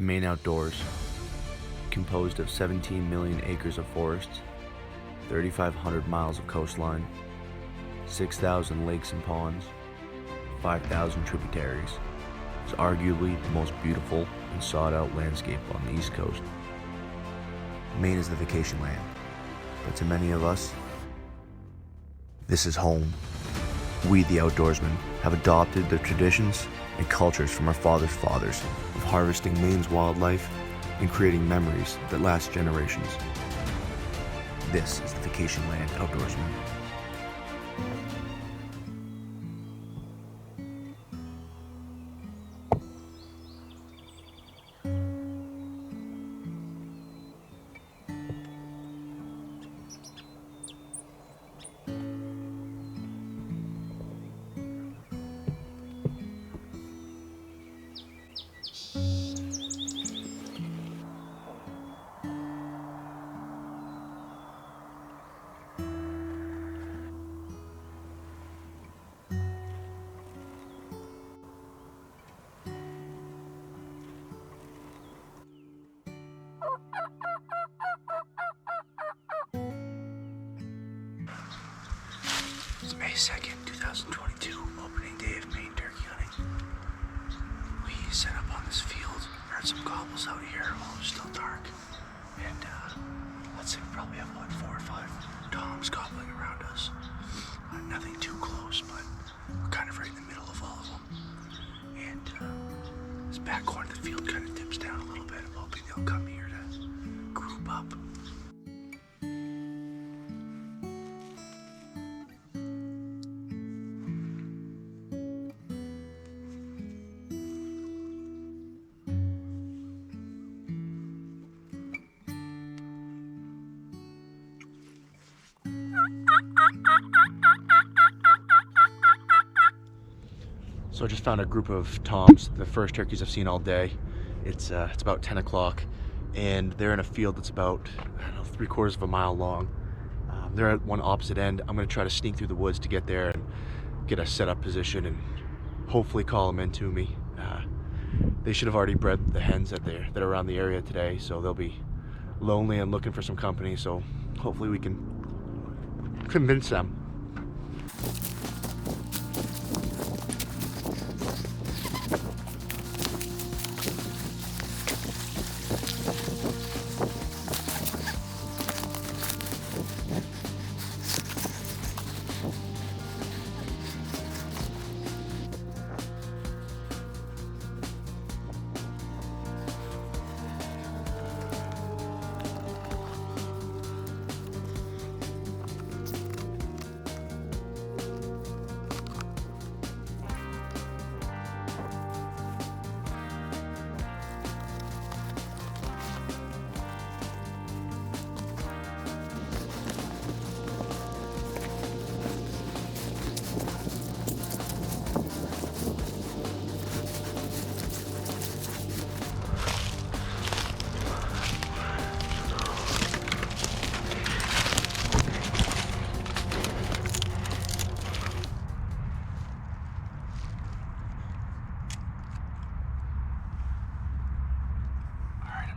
The Maine outdoors, composed of 17 million acres of forests, 3,500 miles of coastline, 6,000 lakes and ponds, 5,000 tributaries, is arguably the most beautiful and sought-out landscape on the East Coast. Maine is the vacation land, but to many of us, this is home. We, the outdoorsmen, have adopted the traditions and cultures from our fathers' fathers of harvesting Maine's wildlife and creating memories that last generations. This is the vacation land outdoorsman. It's May 2nd, 2022, opening day of Maine turkey hunting. We set up on this field, heard some gobbles out here while it was still dark, and let's say we probably have, 4 or 5 toms gobbling around us. Nothing too close, but we're kind of right in the middle of all of them. And this back corner of the field kind of dips down a little bit. I'm hoping they'll come here to group up. So I just found a group of toms, the first turkeys I've seen all day. It's about 10 o'clock, and they're in a field that's about, 3/4 of a mile long. They're at one opposite end. I'm gonna try to sneak through the woods to get there and get a set up position and hopefully call them into me. They should have already bred the hens that are around the area today, so they'll be lonely and looking for some company, so hopefully we can convince them.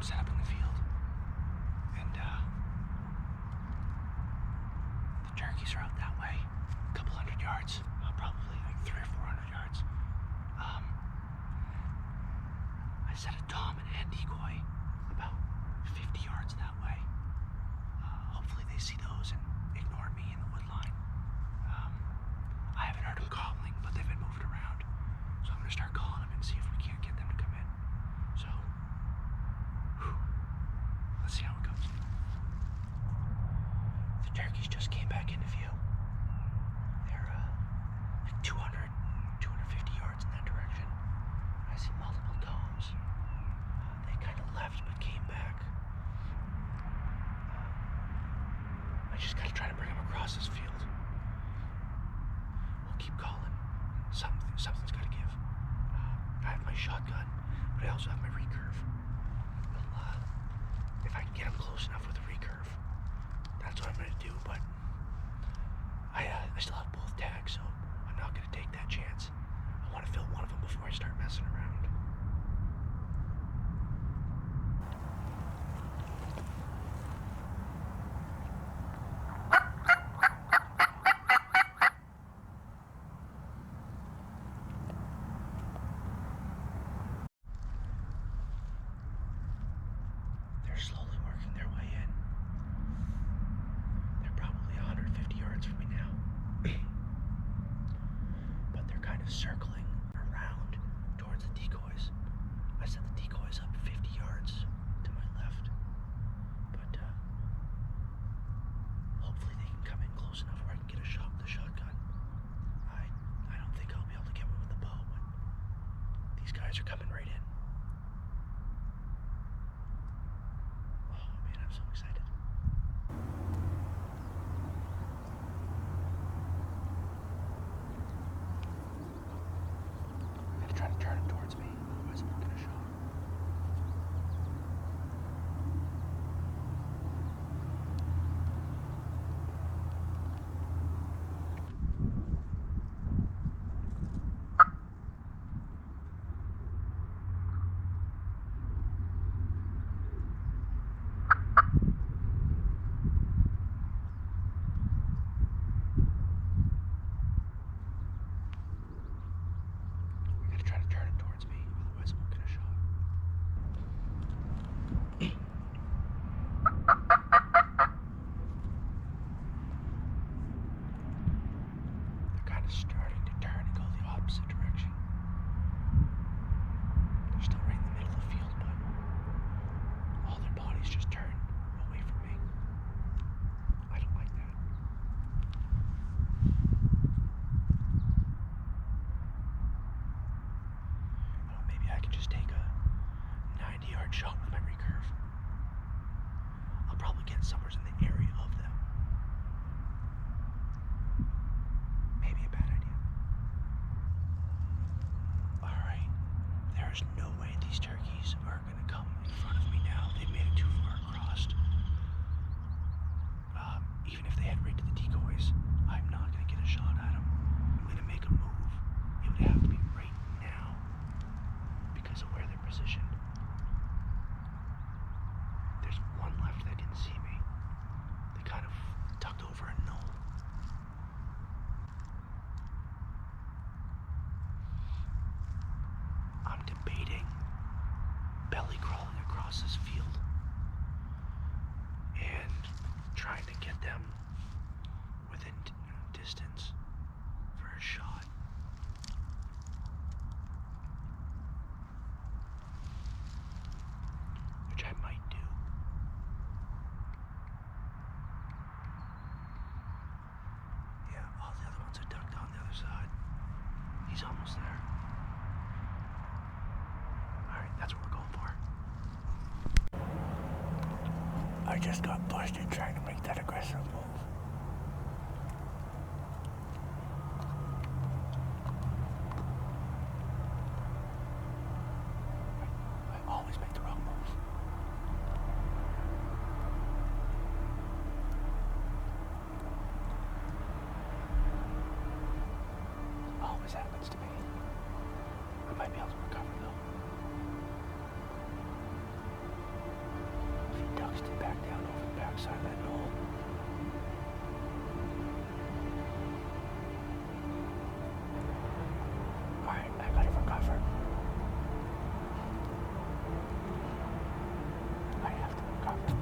Set up in the field, and the turkeys are out that way, a couple hundred yards, probably like 300 or 400 yards. I set a tom and a hen decoy about 50 yards that way. Hopefully they see those and ignore me in the wood line. I haven't heard them gobbling, but they've been moving around, so I'm gonna start calling them and see if we can't get them to come in. So let's see how it goes. The turkeys just came back into view. They're like 250 yards in that direction. I see multiple toms. They kind of left but came back. I just gotta try to bring them across this field. We'll keep calling. Something's gotta give. I have my shotgun, but I also have my recurve. If I can get them close enough with a recurve, that's what I'm going to do, but I still have both tags, so I'm not going to take that chance. I want to fill one of them before I start messing around. They're slowly working their way in. They're probably 150 yards from me now. But they're kind of circling around towards the decoys. I set the decoys up 50 yards to my left. But hopefully they can come in close enough where I can get a shot with the shotgun. I don't think I'll be able to get one with the bow, but these guys are coming right in. Oh man, I'm so excited. I'm gonna try to turn them towards me, otherwise I won't get a shot. Try to turn it towards me, otherwise I won't get a shot. They're kind of starting to turn and go the opposite direction. They're still right in the middle of the field, but all their bodies just turn away from me. I don't like that. Maybe I can just take a 90-yard shot with my recurve. I'll probably get somewhere in the area of them. Maybe a bad idea. Alright, there's no way these turkeys are going to come in front of me now. They've made it too far across. Even if they head right to the decoys, I'm not going to get a shot at them. I'm going to make a move. It would have to be right now because of where they're positioned. There's one left that didn't see me. They kind of tucked over a knoll. I'm debating belly crawling across this field and trying to get them within distance for a shot. Which I might do. Yeah, all the other ones are ducked on the other side. He's almost there. Alright, that's what we're going for. I just got busted trying to make that aggressive move. I always make the wrong move. Always happens to me. I might be able to recover though. If he ducks it back down over the backside of that knoll. Alright, I gotta recover. I have to recover.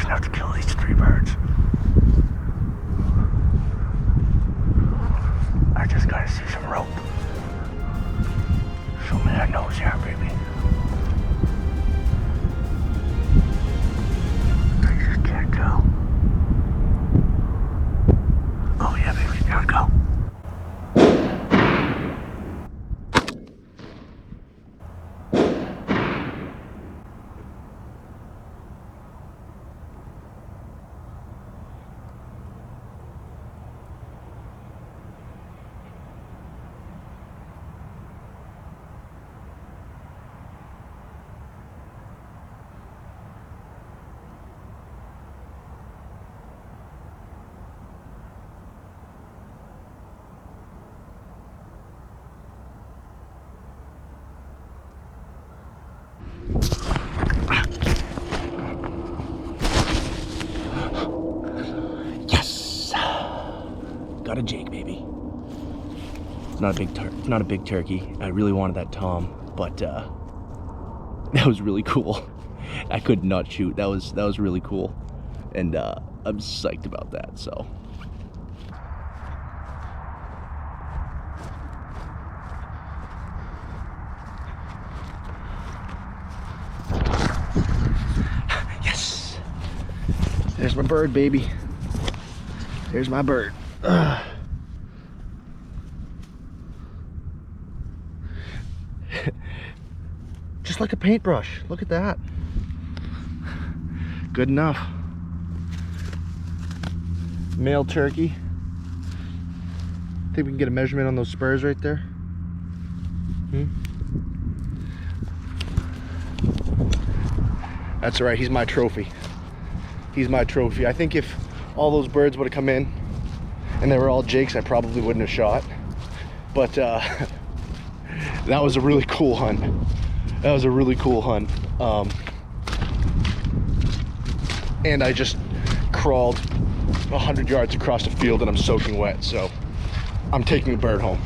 enough to kill these 3 birds. I just gotta see some rope. Show me that nose here, baby. I just can't tell. Oh yeah, baby, there we go. Got a Jake, baby. It's not a big turkey. I really wanted that tom, but that was really cool. I could not shoot. That was really cool, and I'm psyched about that. So. Yes. There's my bird, baby. There's my bird. Just like a paintbrush. Look at that. Good enough. Male turkey. Think we can get a measurement on those spurs right there? That's all right. He's my trophy. He's my trophy. I think if all those birds would have come in and they were all Jakes, I probably wouldn't have shot. But that was a really cool hunt. That was a really cool hunt. And I just crawled 100 yards across the field and I'm soaking wet, so I'm taking the bird home.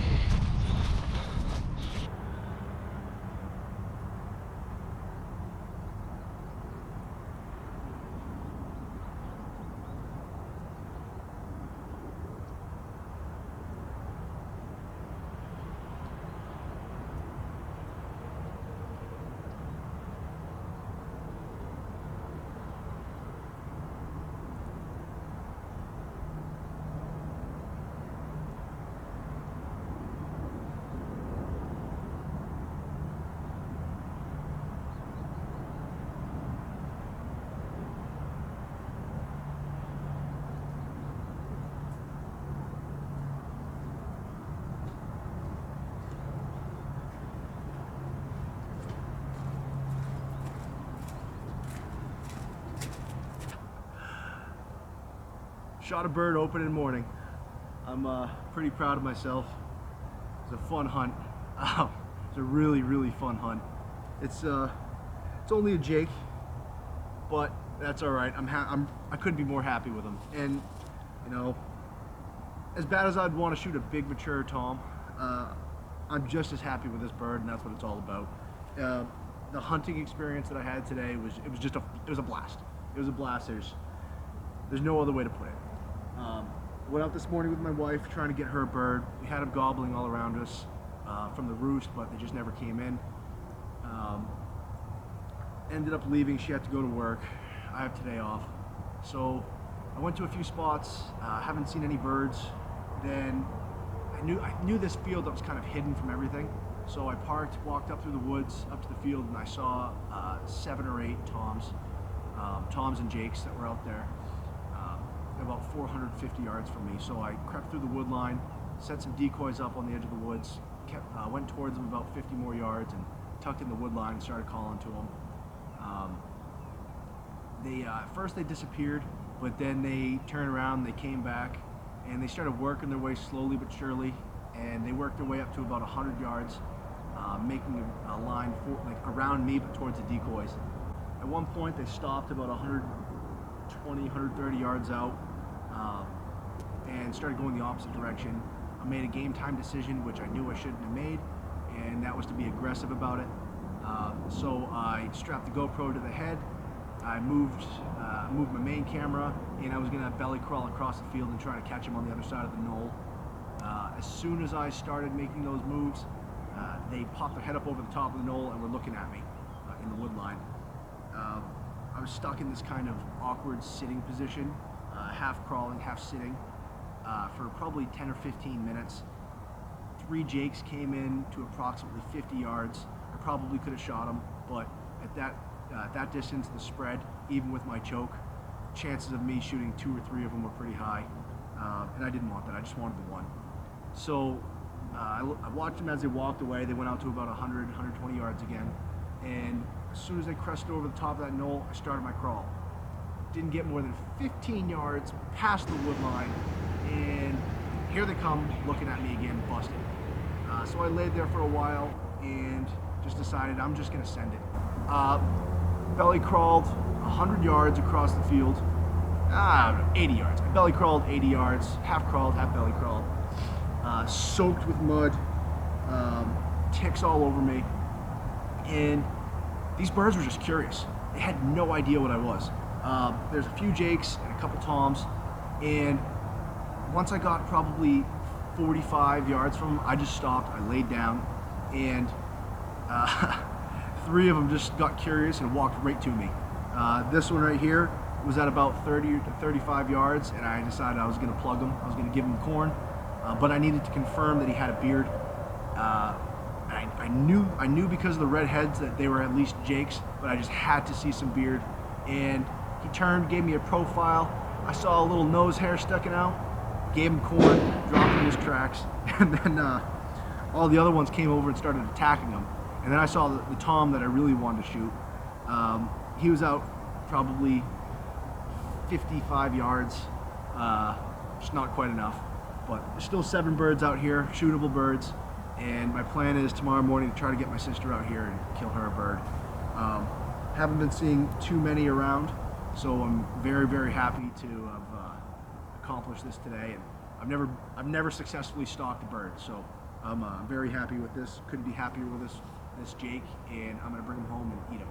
Shot a bird opening morning. I'm pretty proud of myself. It's a fun hunt. It's a really fun hunt. It's only a Jake, but that's all right. I couldn't be more happy with him. And you know, as bad as I'd want to shoot a big mature tom, I'm just as happy with this bird, and that's what it's all about. The hunting experience that I had today was a blast. It was a blast. There's no other way to put it. Went out this morning with my wife trying to get her a bird. We had them gobbling all around us from the roost, but they just never came in. Ended up leaving. She had to go to work. I have today off. So I went to a few spots. Haven't seen any birds. Then I knew this field that was kind of hidden from everything. So I parked, walked up through the woods, up to the field, and I saw 7 or 8 toms and Jakes that were out there. About 450 yards from me. So I crept through the wood line, set some decoys up on the edge of the woods, went towards them about 50 more yards and tucked in the wood line and started calling to them. At first they disappeared, but then they turned around, they came back, and they started working their way slowly but surely, and they worked their way up to about 100 yards, making a line around me but towards the decoys. At one point they stopped about 120, 130 yards out, and started going the opposite direction. I made a game time decision, which I knew I shouldn't have made, and that was to be aggressive about it. So I strapped the GoPro to the head, I moved my main camera, and I was gonna belly crawl across the field and try to catch him on the other side of the knoll. As soon as I started making those moves, they popped their head up over the top of the knoll and were looking at me in the wood line. I was stuck in this kind of awkward sitting position, half crawling, half sitting, for probably 10 or 15 minutes. 3 jakes came in to approximately 50 yards. I probably could have shot them, but at that distance, the spread, even with my choke, chances of me shooting 2 or 3 of them were pretty high, and I didn't want that. I just wanted the one. So I watched them as they walked away. They went out to about 100, 120 yards again, and as soon as they crested over the top of that knoll, I started my crawl. Didn't get more than 15 yards past the wood line, and here they come looking at me again, busted. So I laid there for a while and just decided I'm just gonna send it. Belly crawled 100 yards across the field, 80 yards. I belly crawled 80 yards, half crawled, half belly crawled, soaked with mud, ticks all over me, and these birds were just curious. They had no idea what I was. There's a few jakes and a couple toms, and once I got probably 45 yards from them, I just stopped, I laid down, and 3 of them just got curious and walked right to me. This one right here was at about 30 to 35 yards, and I decided I was gonna plug him. I was gonna give him corn, but I needed to confirm that he had a beard. I knew because of the red heads that they were at least jakes, but I just had to see some beard. And he turned, gave me a profile. I saw a little nose hair sticking out, gave him corn, dropped him in his tracks, and then all the other ones came over and started attacking him. And then I saw the tom that I really wanted to shoot. He was out probably 55 yards, just not quite enough. But there's still 7 birds out here, shootable birds, and my plan is tomorrow morning to try to get my sister out here and kill her a bird. Haven't been seeing too many around, so I'm very, very happy to have accomplished this today. And I've never successfully stalked a bird, so I'm very happy with this. Couldn't be happier with this jake, and I'm gonna bring him home and eat him.